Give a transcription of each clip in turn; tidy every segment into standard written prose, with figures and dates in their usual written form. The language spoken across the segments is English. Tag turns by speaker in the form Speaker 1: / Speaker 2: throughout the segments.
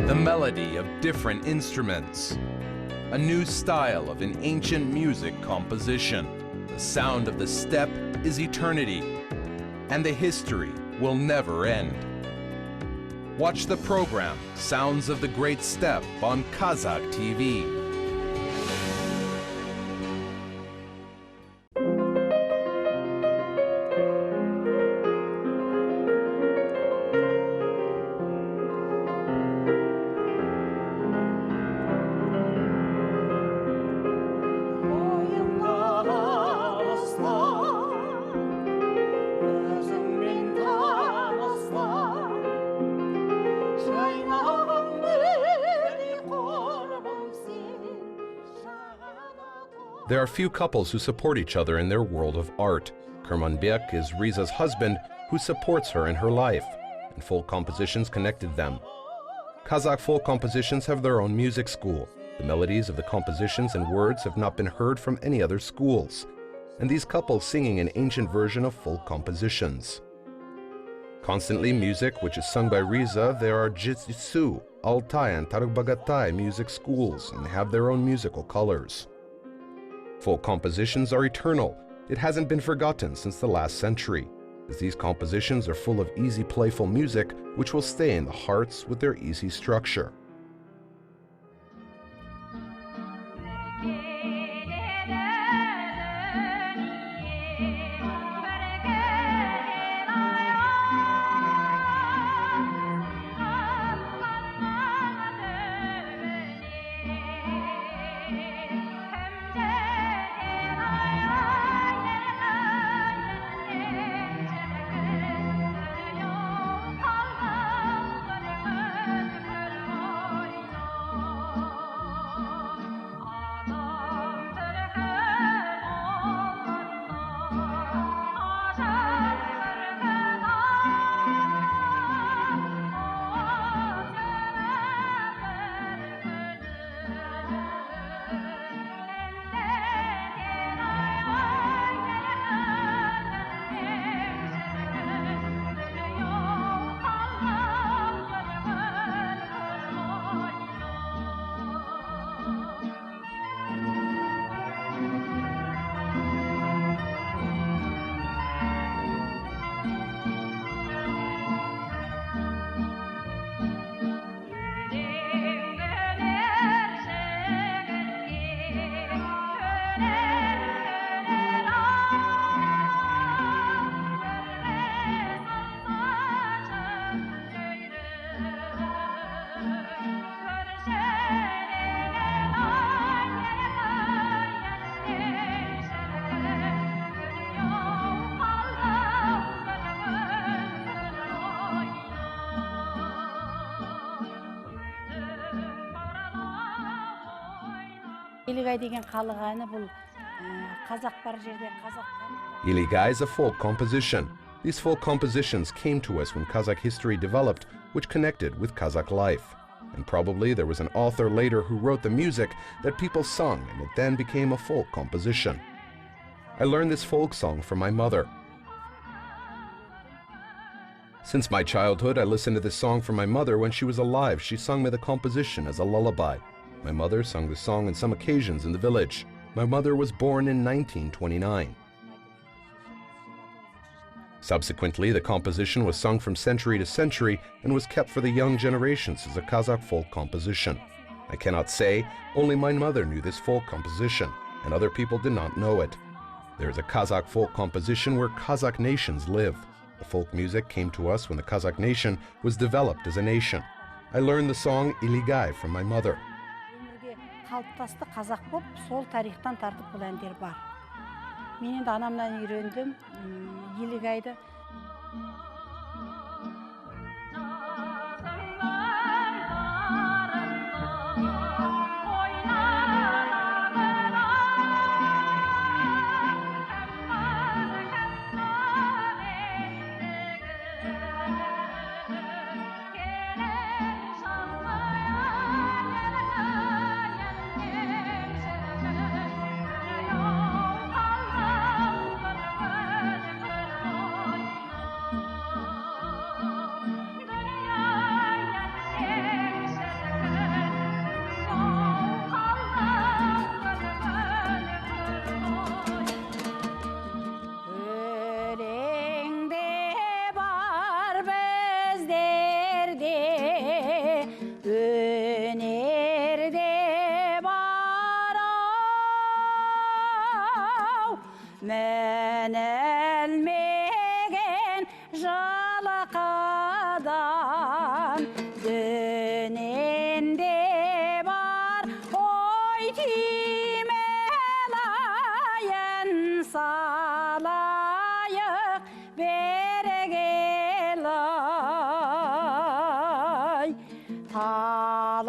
Speaker 1: the melody of different instruments, a new style of an ancient music composition. The sound of the steppe is eternity, and the history will never end. Watch the program Sounds of the Great Steppe on Kazakh TV. There are few couples who support each other in their world of art. Kurmanbek is Riza's husband, who supports her in her life, and folk compositions connected them. Kazakh folk compositions have their own music school. The melodies of the compositions and words have not been heard from any other schools, and these couples singing an ancient version of folk compositions. Constantly music, which is sung by Riza, there are Jitsu, Altai and Tarikbagatai music schools, and have their own musical colors. Folk compositions are eternal. It hasn't been forgotten since the last century, as these compositions are full of easy, playful music which will stay in the hearts with their easy structure. Iligay is a folk composition. These folk compositions came to us when Kazakh history developed, which connected with Kazakh life. And probably there was an author later who wrote the music that people sung, and it then became a folk composition. I learned this folk song from my mother. Since my childhood, I listened to this song from my mother when she was alive. She sung me the composition as a lullaby. My mother sung the song on some occasions in the village. My mother was born in 1929. Subsequently, the composition was sung from century to century and was kept for the young generations as a Kazakh folk composition. I cannot say, only my mother knew this folk composition, and other people did not know it. There is a Kazakh folk composition where Kazakh nations live. The folk music came to us when the Kazakh nation was developed as a nation. I learned the song Iligay from my mother.
Speaker 2: Қалыптасты қазақ боп, сол тарихтан тартып бұл әндер бар. Мен енді анамнан үйрендім, Елігайды. жылқыдан дөненде бар ой түймелайын салайық берекелай талаптанбай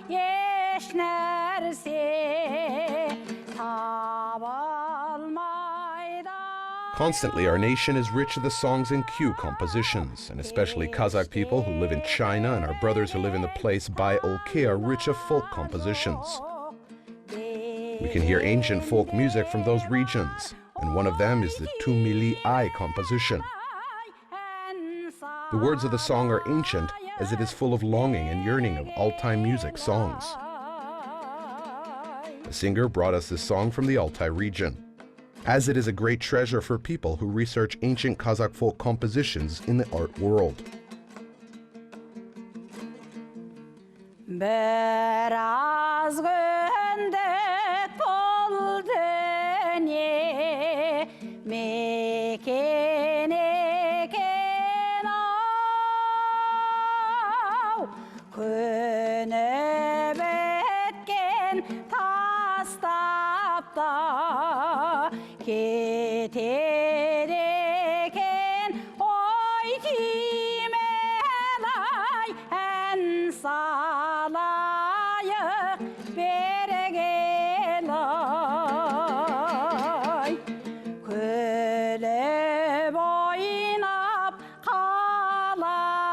Speaker 2: еш нәрсе
Speaker 1: Constantly, our nation is rich of the songs and cue compositions, and especially Kazakh people who live in China and our brothers who live in the place by Olke are rich of folk compositions. We can hear ancient folk music from those regions, and one of them is the Tu Mili Ai composition. The words of the song are ancient, as it is full of longing and yearning of Altai music songs. The singer brought us this song from the Altai region, as it is a great treasure for people who research ancient Kazakh folk compositions in the art world.
Speaker 2: Ketereken oy timelay en salayık beregelay köle boynap kalayık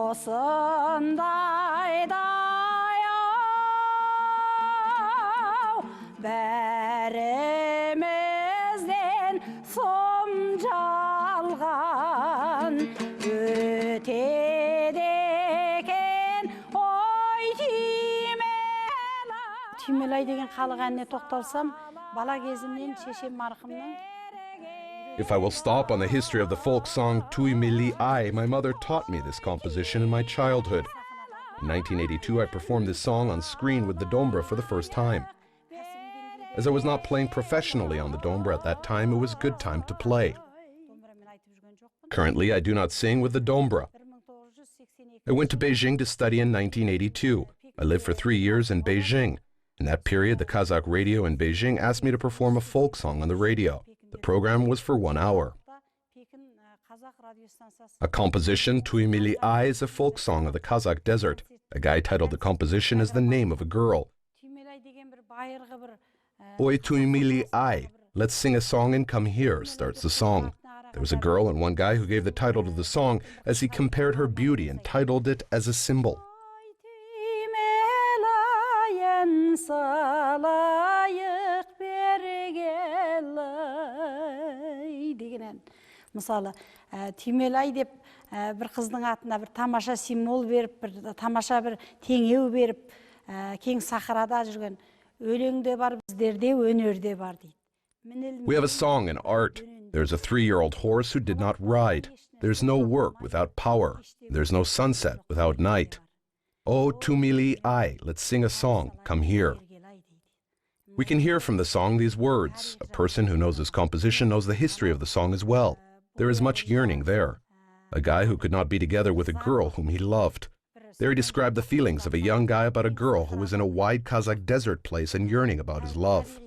Speaker 2: osundayda bәрімізден сомжалған өтеді екен ой түймелай. Түймелай деген халық әніне тоқталсам, бала кезімнен шешем марқұмның.
Speaker 1: If I will stop on the history of the folk song Tui Mili Ai, my mother taught me this composition in my childhood. In 1982, I performed this song on screen with the dombra for the first time. As I was not playing professionally on the dombra at that time, it was a good time to play. Currently, I do not sing with the dombra. I went to Beijing to study in 1982. I lived for 3 years in Beijing. In that period, the Kazakh radio in Beijing asked me to perform a folk song on the radio. The program was for 1 hour. A composition, Tui Mili Ai, is a folk song of the Kazakh desert. A guy titled the composition as the name of a girl. Oi Tui Mili Ai, let's sing a song and come here, starts the song. There was a girl and one guy who gave the title to the song as he compared her beauty and titled it as a symbol.
Speaker 2: Мысалы, түймелай деп бір қыздың атына бір тамаша символ беріп, бір тамаша бір теңеу беріп, кең сахарада жүрген өлеңде бар, біздерде өнерде бар дейді.
Speaker 1: We have a song in art. There's a 3-year-old horse who did not ride. There's no work without power. There's no sunset without night. Oh, Tu Mili Ai, let's sing a song. Come here. We can hear from the song these words. A person who knows this composition knows the history of the song as well. There is much yearning there. A guy who could not be together with a girl whom he loved. There he described the feelings of a young guy about a girl who was in a wide Kazakh desert place and yearning about his love.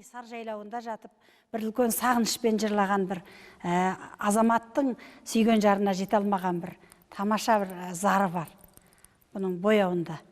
Speaker 2: Бір үлкен сағынышпен жырлаған бір азаматтың сүйген жарына жете алмаған бір тамаша бір зары бар бұның бояуында.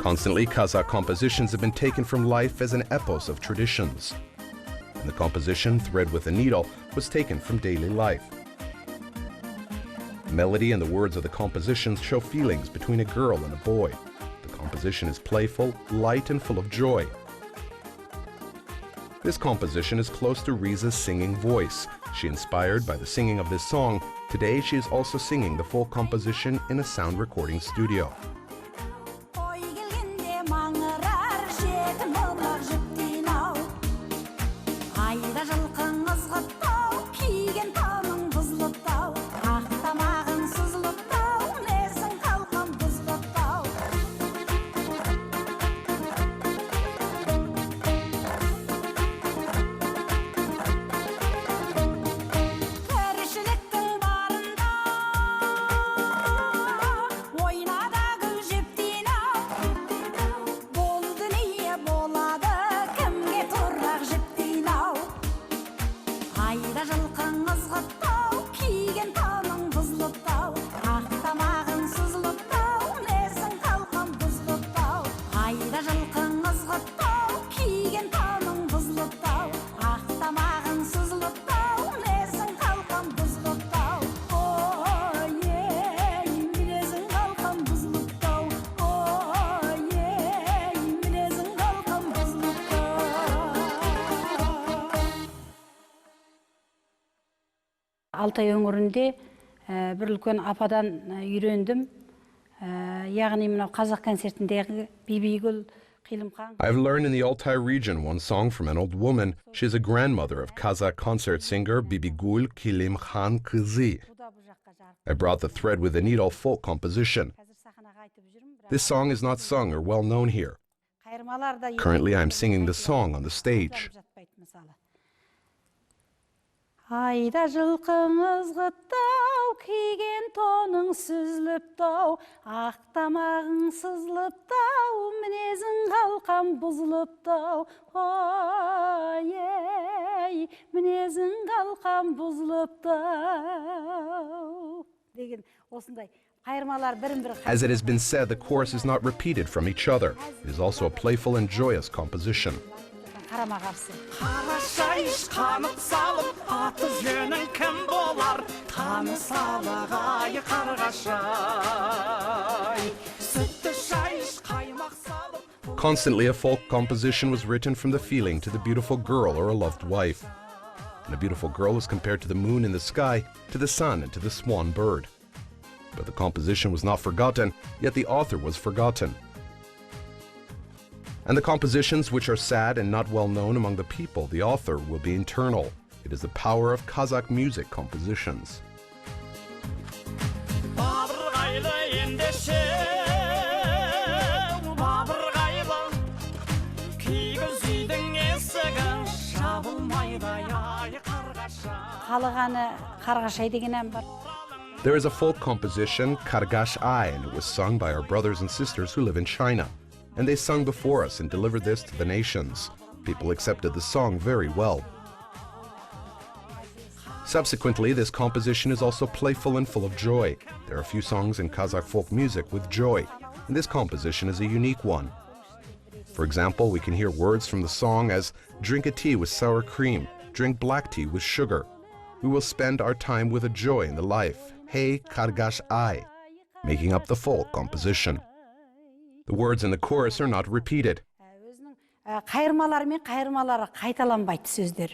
Speaker 1: Constantly, Kazakh compositions have been taken from life as an epos of traditions. And the composition, Thread with a Needle, was taken from daily life. The melody and the words of the compositions show feelings between a girl and a boy. The composition is playful, light, and full of joy. This composition is close to Riza's singing voice. She inspired by the singing of this song. Today, she is also singing the full composition in a sound recording studio.
Speaker 2: Алтай өңірінде бір үлкен ападан үйрендім. Яғни мынау қазақ концертіндегі бибигүл қилымхан.
Speaker 1: I've learned in the Altai region one song from an old woman. She is a grandmother of Kazakh concert singer Bibigul Kilimkhan Kızı. I brought the Thread with a Needle folk composition. This song is not sung or well known here. Currently, I am singing the song on the stage.
Speaker 2: Ayda жылқыңыз ғыттау, киген тоның сүзіліптау, ақтамағың сызылыптау, мінезің қалқам бұзылыптау, ой, мінезің қалқам бұзылыптау. Деген осындай қайырмалар бірін-бірі.
Speaker 1: As it has been said, the chorus is not repeated from each other. It is also a playful and joyous composition.
Speaker 3: Қарашайыш қанып салып, аты жөнің кім болар? Танысалағай қарғашай. Сүтті шайыш қаймақ салып.
Speaker 1: Constantly, a folk composition was written from the feeling to the beautiful girl or a loved wife. And a beautiful girl was compared to the moon in the sky, to the sun, and to the swan bird. But the composition was not forgotten, yet the author was forgotten. And the compositions which are sad and not well known among the people, the author will be internal. It is the power of Kazakh music compositions. There is a folk composition, Kargash Ai, and it was sung by our brothers and sisters who live in China. And they sung before us and delivered this to the nations. People accepted the song very well. Subsequently, this composition is also playful and full of joy. There are a few songs in Kazakh folk music with joy, and this composition is a unique one. For example, we can hear words from the song as, drink a tea with sour cream, drink black tea with sugar. We will spend our time with a joy in the life. Hey, Kargash Ai, making up the folk composition. The words in the chorus are not repeated.
Speaker 2: Қайырмалары мен қайырмалары қайталанбайды сөздер.